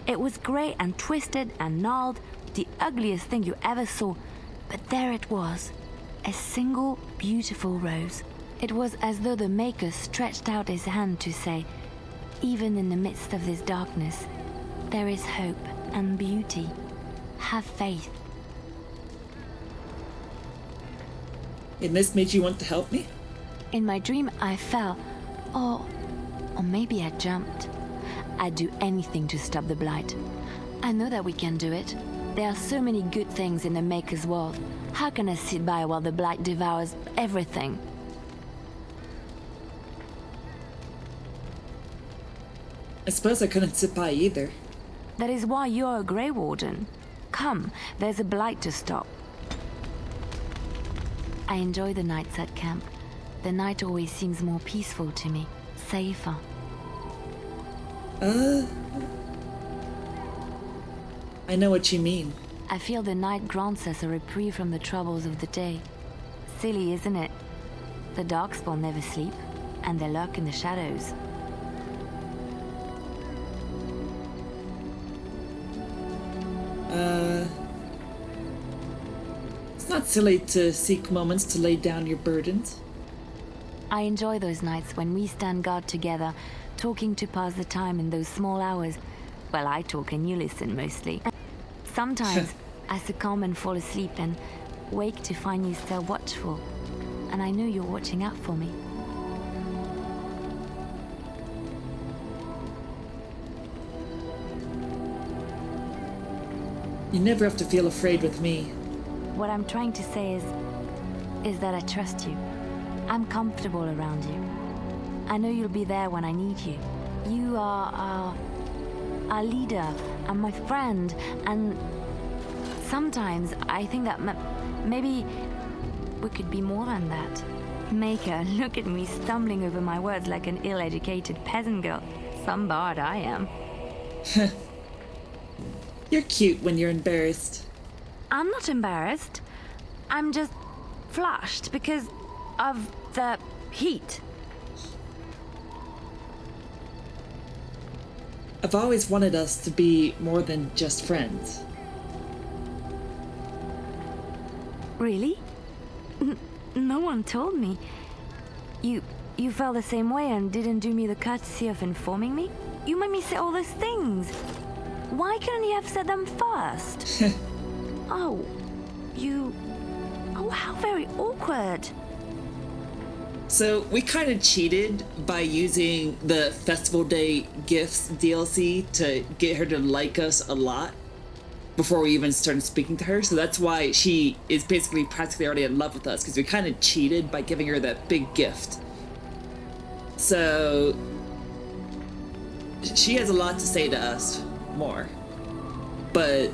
It was grey and twisted and gnarled, the ugliest thing you ever saw. But there it was, a single beautiful rose. It was as though the Maker stretched out his hand to say, even in the midst of this darkness, there is hope and beauty. Have faith. And this made you want to help me? In my dream, I fell, or maybe I jumped. I'd do anything to stop the blight. I know that we can do it. There are so many good things in the Maker's world. How can I sit by while the blight devours everything? I suppose I couldn't sit by either. That is why you're a Grey Warden. Come, there's a blight to stop. I enjoy the nights at camp. The night always seems more peaceful to me, safer. I know what you mean. I feel the night grants us a reprieve from the troubles of the day. Silly, isn't it? The Darkspawn never sleep, and they lurk in the shadows. It's not silly to seek moments to lay down your burdens. I enjoy those nights when we stand guard together, talking to pass the time in those small hours. Well, I talk and you listen mostly. Sometimes I succumb and fall asleep and wake to find you still watchful. And I know you're watching out for me. You never have to feel afraid with me. What I'm trying to say is that I trust you. I'm comfortable around you. I know you'll be there when I need you. You are our leader and my friend, and sometimes I think that maybe we could be more than that. Maker, look at me stumbling over my words like an ill-educated peasant girl. Some bard I am. You're cute when you're embarrassed. I'm not embarrassed. I'm just flushed because of the heat. I've always wanted us to be more than just friends. Really? No one told me. You felt the same way and didn't do me the courtesy of informing me? You made me say all those things. Why couldn't you have said them first? Oh, how very awkward. So we kind of cheated by using the Festival Day Gifts DLC to get her to like us a lot before we even started speaking to her. So that's why she is basically practically already in love with us, because we kind of cheated by giving her that big gift. So she has a lot to say to us more. But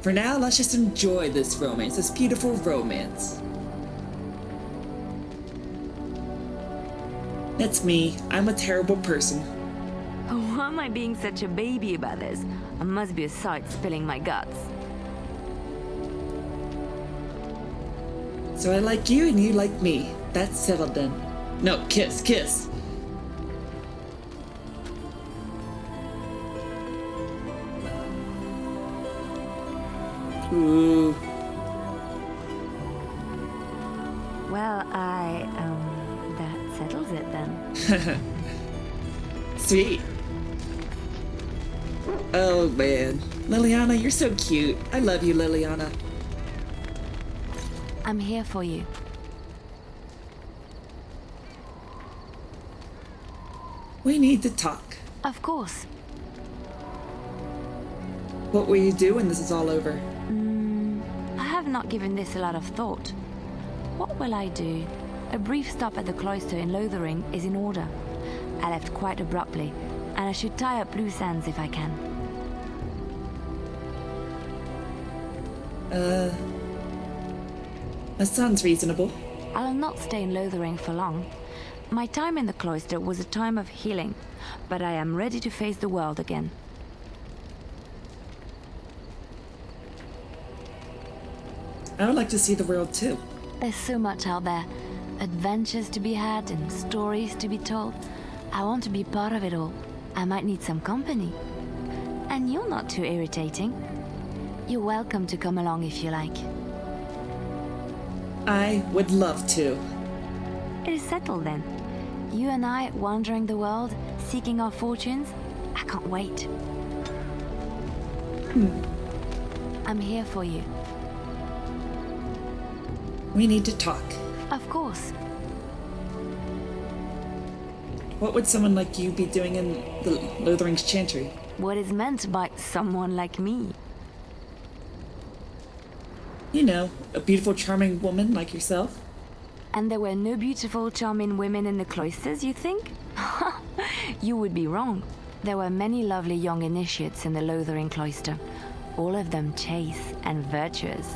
for now, let's just enjoy this romance, this beautiful romance. That's me. I'm a terrible person. Why am I being such a baby about this? I must be a sight spilling my guts. So I like you and you like me. That's settled then. No, kiss, kiss. Ooh. Well, that settles it then. Sweet. Oh man. Liliana, you're so cute. I love you, Liliana. I'm here for you. We need to talk. Of course. What will you do when this is all over? I have not given this a lot of thought. What will I do? A brief stop at the cloister in Lothering is in order. I left quite abruptly, and I should tie up loose ends if I can. That sounds reasonable. I'll not stay in Lothering for long. My time in the cloister was a time of healing, but I am ready to face the world again. I would like to see the world too. There's so much out there. Adventures to be had and stories to be told. I want to be part of it all. I might need some company. And you're not too irritating. You're welcome to come along if you like. I would love to. It is settled then. You and I wandering the world, seeking our fortunes. I can't wait. I'm here for you. We need to talk. Of course. What would someone like you be doing in the Lothering's Chantry? What is meant by someone like me? You know, a beautiful, charming woman like yourself. And there were no beautiful, charming women in the cloisters, you think? You would be wrong. There were many lovely young initiates in the Lothering cloister, all of them chaste and virtuous.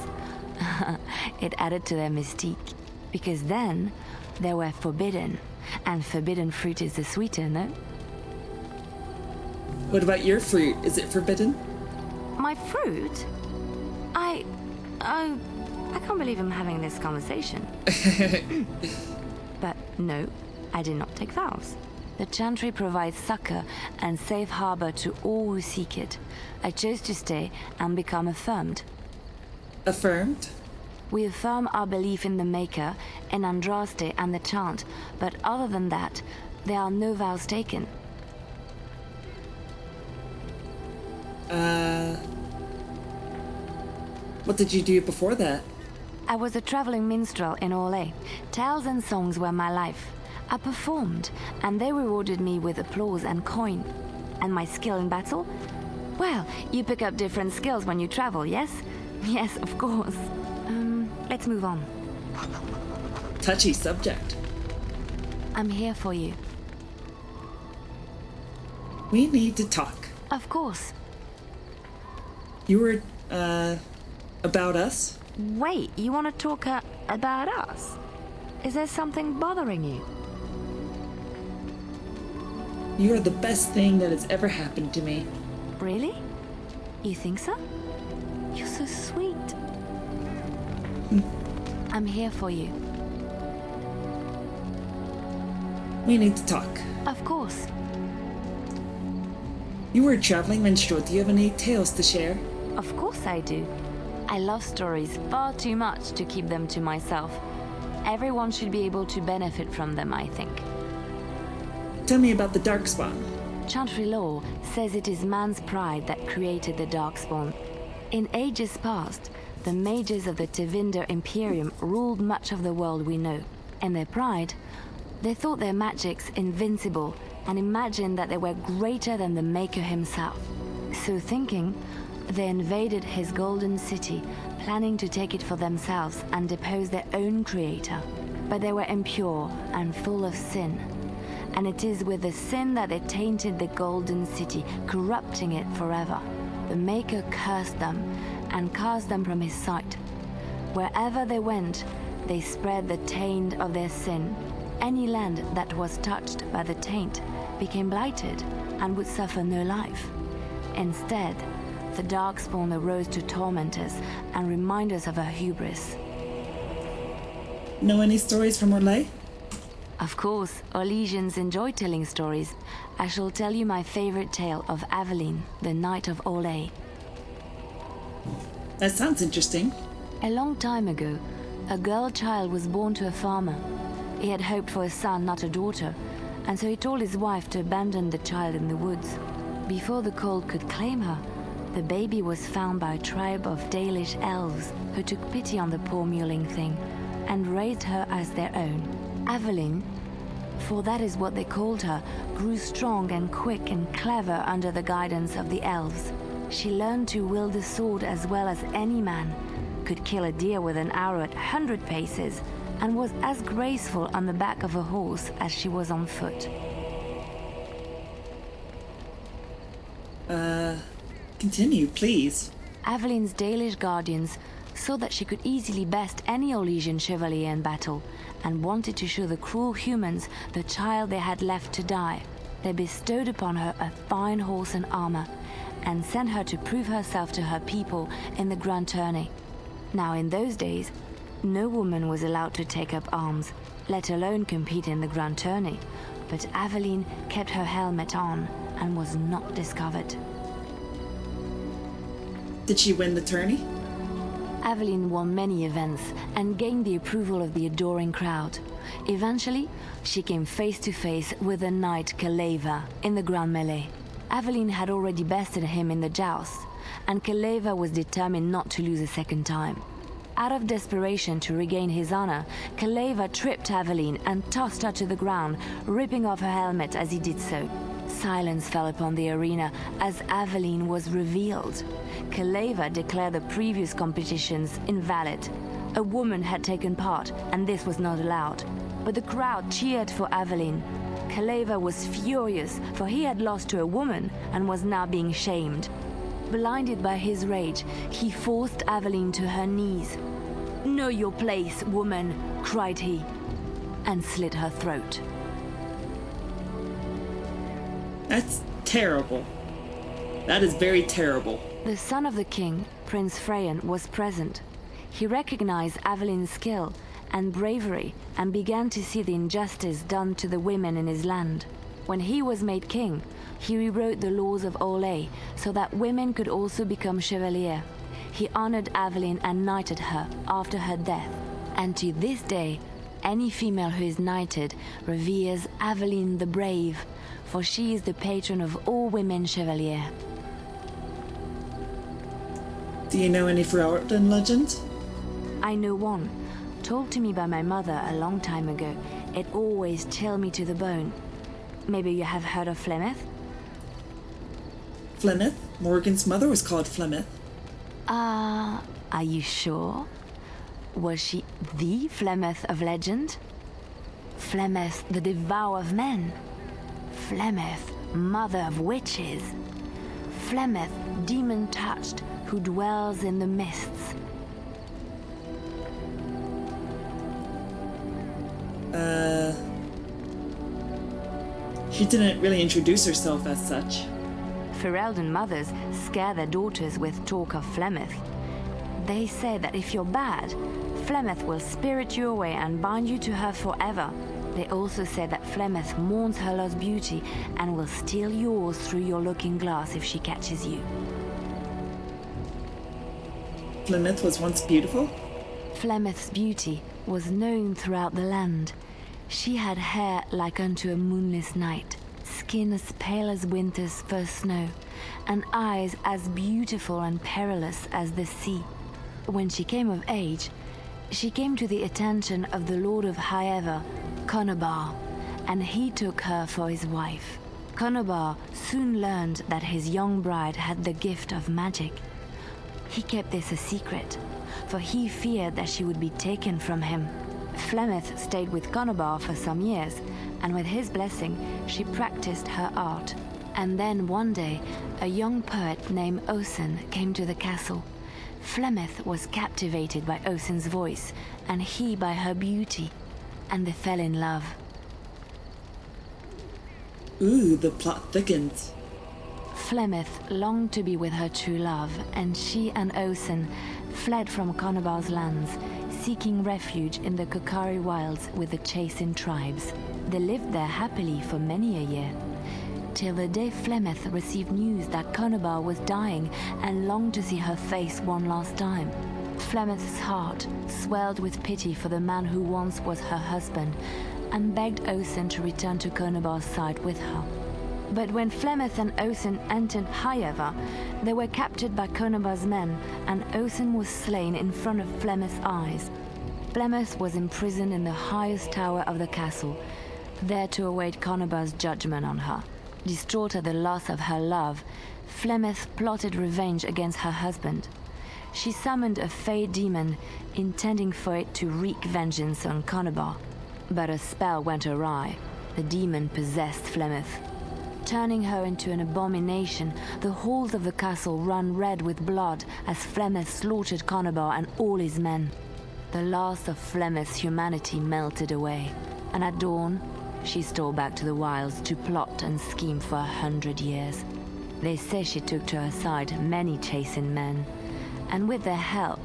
It added to their mystique, because then they were forbidden, and forbidden fruit is the sweeter, no? What about your fruit? Is it forbidden? My fruit? I can't believe I'm having this conversation. But no, I did not take vows. The Chantry provides succor and safe harbor to all who seek it. I chose to stay and become affirmed. Affirmed? We affirm our belief in the Maker, in Andraste and the chant, but other than that, there are no vows taken. What did you do before that? I was a traveling minstrel in Orlais. Tales and songs were my life. I performed, and they rewarded me with applause and coin. And my skill in battle? Well, you pick up different skills when you travel, yes? Yes, of course. Let's move on. Touchy subject. I'm here for you. We need to talk. Of course. You were, about us? Wait, you want to talk about us? Is there something bothering you? You are the best thing that has ever happened to me. Really? You think so? You're so sweet. I'm here for you. We need to talk. Of course. You were a traveling minstrel. Do you have any tales to share? Of course I do. I love stories far too much to keep them to myself. Everyone should be able to benefit from them, I think. Tell me about the Darkspawn. Chantry law says it is man's pride that created the Darkspawn. In ages past, the mages of the Tevinder Imperium ruled much of the world we know. In their pride, they thought their magics invincible and imagined that they were greater than the Maker himself. So thinking, they invaded his golden city, planning to take it for themselves and depose their own creator. But they were impure and full of sin. And it is with the sin that they tainted the golden city, corrupting it forever. The Maker cursed them and cast them from his sight. Wherever they went, they spread the taint of their sin. Any land that was touched by the taint became blighted and would suffer no life. Instead, the Darkspawn arose to torment us and remind us of our hubris. Know any stories from Orlais? Of course, Orlesians enjoy telling stories. I shall tell you my favorite tale of Aveline, the Knight of Orlais. That sounds interesting. A long time ago, a girl child was born to a farmer. He had hoped for a son, not a daughter, and so he told his wife to abandon the child in the woods. Before the cold could claim her, the baby was found by a tribe of Dalish elves who took pity on the poor mewling thing and raised her as their own. Aveline, for that is what they called her, grew strong and quick and clever under the guidance of the elves. She learned to wield the sword as well as any man, could kill a deer with an arrow at 100 paces, and was as graceful on the back of a horse as she was on foot. Continue, please. Avelin's Dalish guardians saw that she could easily best any Orlesian chevalier in battle, and wanted to show the cruel humans the child they had left to die. They bestowed upon her a fine horse and armor, and sent her to prove herself to her people in the grand tourney. Now in those days, no woman was allowed to take up arms, let alone compete in the grand tourney, but Aveline kept her helmet on and was not discovered. Did she win the tourney? Aveline won many events and gained the approval of the adoring crowd. Eventually, she came face to face with the knight Kaleva in the grand melee. Aveline had already bested him in the joust, and Kaleva was determined not to lose a second time. Out of desperation to regain his honor, Kaleva tripped Aveline and tossed her to the ground, ripping off her helmet as he did so. Silence fell upon the arena as Aveline was revealed. Kaleva declared the previous competitions invalid. A woman had taken part, and this was not allowed. But the crowd cheered for Aveline. Kaleva was furious, for he had lost to a woman and was now being shamed. Blinded by his rage, he forced Aveline to her knees. "Know your place, woman," cried he, and slit her throat. That's terrible. That is very terrible. The son of the king, Prince Freyan, was present. He recognized Aveline's skill and bravery and began to see the injustice done to the women in his land. When he was made king, he rewrote the laws of Orlais so that women could also become chevalier. He honored Aveline and knighted her after her death. And to this day, any female who is knighted reveres Aveline the Brave, for she is the patron of all women chevalier. Do you know any Warden legends? I know one, told to me by my mother a long time ago. It always chilled me to the bone. Maybe you have heard of Flemeth? Flemeth? Morgan's mother was called Flemeth. Are you sure? Was she the Flemeth of legend? Flemeth, the devourer of men? Flemeth, mother of witches? Flemeth, demon-touched, who dwells in the mists? She didn't really introduce herself as such. Ferelden mothers scare their daughters with talk of Flemeth. They say that if you're bad, Flemeth will spirit you away and bind you to her forever. They also say that Flemeth mourns her lost beauty and will steal yours through your looking glass if she catches you. Flemeth was once beautiful? Flemeth's beauty was known throughout the land. She had hair like unto a moonless night, skin as pale as winter's first snow, and eyes as beautiful and perilous as the sea. When she came of age, she came to the attention of the Lord of Highever, Conobar, and he took her for his wife. Conobar soon learned that his young bride had the gift of magic. He kept this a secret, for he feared that she would be taken from him. Flemeth stayed with Conobar for some years, and with his blessing, she practiced her art. And then one day, a young poet named Osen came to the castle. Flemeth was captivated by Osen's voice, and he by her beauty, and they fell in love. Ooh, the plot thickens. Flemeth longed to be with her true love, and she and Osen fled from Conobar's lands, seeking refuge in the Kokari wilds with the Chasing tribes. They lived there happily for many a year, till the day Flemeth received news that Conobar was dying and longed to see her face one last time. Flemeth's heart swelled with pity for the man who once was her husband, and begged Osen to return to Conobar's side with her. But when Flemeth and Osen entered Highever, they were captured by Conobar's men, and Osen was slain in front of Flemeth's eyes. Flemeth was imprisoned in the highest tower of the castle. there to await Conobar's judgment on her. Distraught at the loss of her love, Flemeth plotted revenge against her husband. She summoned a fey demon, intending for it to wreak vengeance on Conobar. But a spell went awry. The demon possessed Flemeth. Turning her into an abomination, the halls of the castle ran red with blood as Flemeth slaughtered Conobar and all his men. The last of Flemeth's humanity melted away, and at dawn, she stole back to the wilds to plot and scheme for 100 years. They say she took to her side many chastened men, and with their help,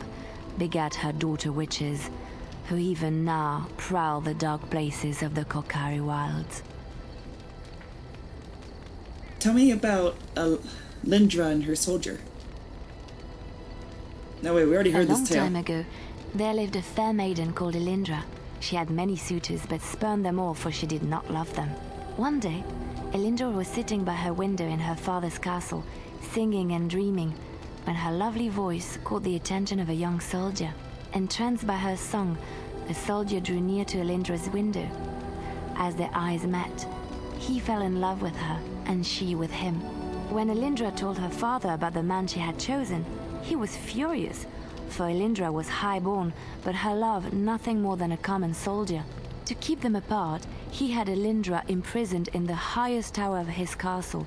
begat her daughter witches, who even now prowl the dark places of the Kokari wilds. Tell me about Elindra and Her Soldier. No, wait, we already heard this tale. A long time ago, there lived a fair maiden called Elindra. She had many suitors, but spurned them all, for she did not love them. One day, Elindra was sitting by her window in her father's castle, singing and dreaming, when her lovely voice caught the attention of a young soldier. Entranced by her song, the soldier drew near to Elindra's window. As their eyes met, he fell in love with her, and she with him. When Elindra told her father about the man she had chosen, he was furious, for Elindra was high-born, but her love nothing more than a common soldier. To keep them apart, he had Elindra imprisoned in the highest tower of his castle,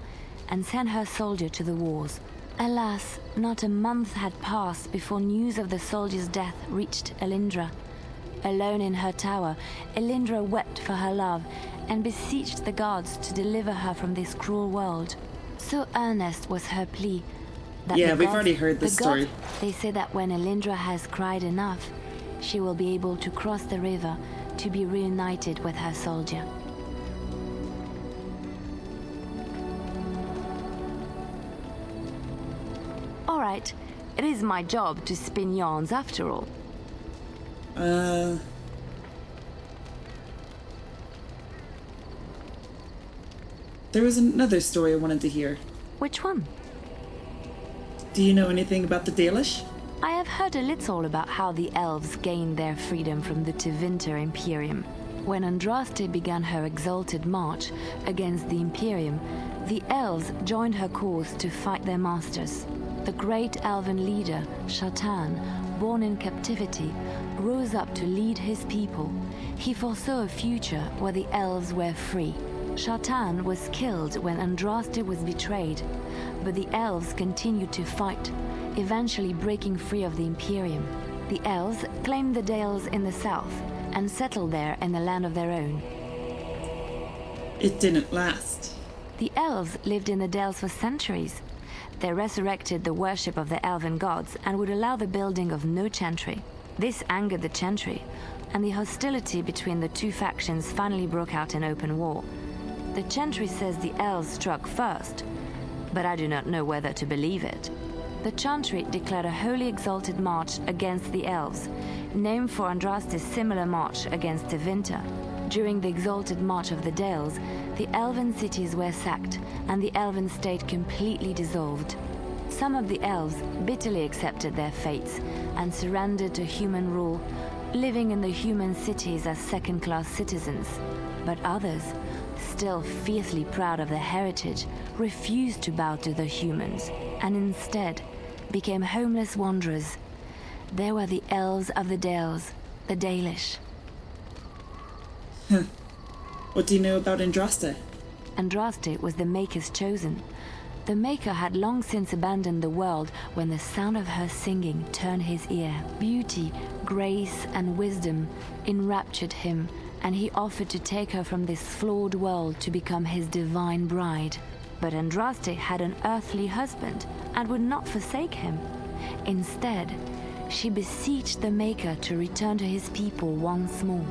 and sent her soldier to the wars. Alas, not a month had passed before news of the soldier's death reached Elindra. Alone in her tower, Elindra wept for her love, and beseeched the gods to deliver her from this cruel world. So earnest was her plea that We've already heard this story. They say that when Elindra has cried enough, she will be able to cross the river to be reunited with her soldier. All right, it is my job to spin yarns after all. There was another story I wanted to hear. Which one? Do you know anything about the Dalish? I have heard a little about how the elves gained their freedom from the Tevinter Imperium. When Andraste began her exalted march against the Imperium, the elves joined her cause to fight their masters. The great elven leader, Shatan, born in captivity, rose up to lead his people. He foresaw a future where the elves were free. Shatan was killed when Andraste was betrayed, but the elves continued to fight, eventually breaking free of the Imperium. The elves claimed the Dales in the south and settled there in the land of their own. It didn't last. The elves lived in the Dales for centuries. They resurrected the worship of the elven gods and would allow the building of no chantry. This angered the chantry, and the hostility between the two factions finally broke out in open war. The chantry says the elves struck first, but I do not know whether to believe it. The chantry declared a wholly exalted march against the elves, named for Andraste's similar march against Tevinter. During the exalted march of the Dales, the elven cities were sacked, and the elven state completely dissolved. Some of the elves bitterly accepted their fates and surrendered to human rule, living in the human cities as second-class citizens. But others, still fiercely proud of their heritage, refused to bow to the humans, and instead became homeless wanderers. They were the elves of the Dales, the Dalish. What do you know about Andraste? Andraste was the Maker's chosen. The Maker had long since abandoned the world when the sound of her singing turned his ear. Beauty, grace, and wisdom enraptured him, and he offered to take her from this flawed world to become his divine bride. But Andraste had an earthly husband and would not forsake him. Instead, she beseeched the Maker to return to his people once more.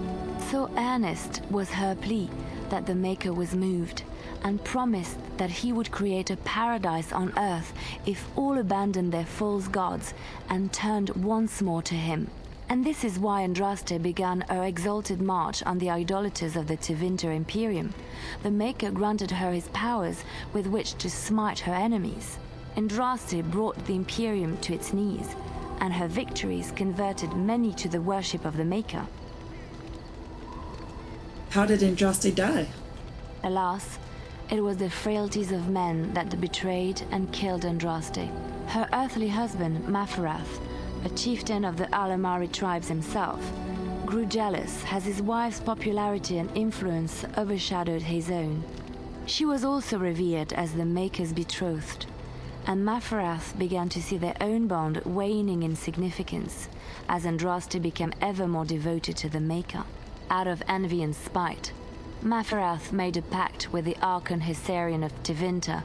So earnest was her plea that the Maker was moved, and promised that he would create a paradise on earth if all abandoned their false gods and turned once more to him. And this is why Andraste began her exalted march on the idolaters of the Tevinter Imperium. The Maker granted her his powers with which to smite her enemies. Andraste brought the Imperium to its knees, and her victories converted many to the worship of the Maker. How did Andraste die? Alas, it was the frailties of men that betrayed and killed Andraste. Her earthly husband, Mafarath, a chieftain of the Alamari tribes himself, grew jealous as his wife's popularity and influence overshadowed his own. She was also revered as the Maker's betrothed, and Mafarath began to see their own bond waning in significance as Andraste became ever more devoted to the Maker. Out of envy and spite, Mafarath made a pact with the Archon Hessarian of Tevinter,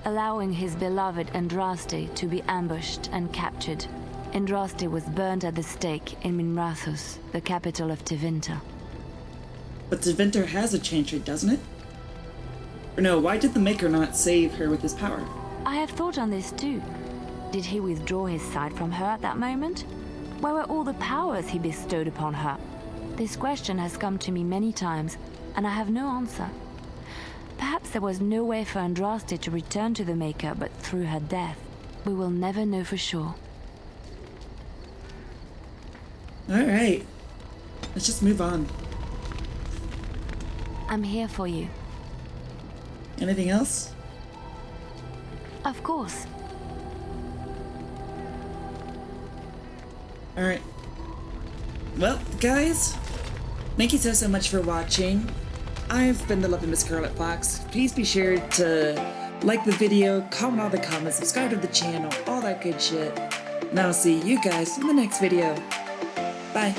allowing his beloved Andraste to be ambushed and captured. Andraste was burned at the stake in Minrathos, the capital of Tevinter. But Tevinter has a chantry, doesn't it? Or no, why did the Maker not save her with his power? I have thought on this too. Did he withdraw his sight from her at that moment? Where were all the powers he bestowed upon her? This question has come to me many times, and I have no answer. Perhaps there was no way for Andraste to return to the Maker but through her death. We will never know for sure. Alright. Let's just move on. I'm here for you. Anything else? Of course. Alright. Well, guys, thank you so much for watching. I've been the lovely Miss Scarlet Fox. Please be sure to like the video, comment all the comments, subscribe to the channel, all that good shit. And I'll see you guys in the next video. Bye.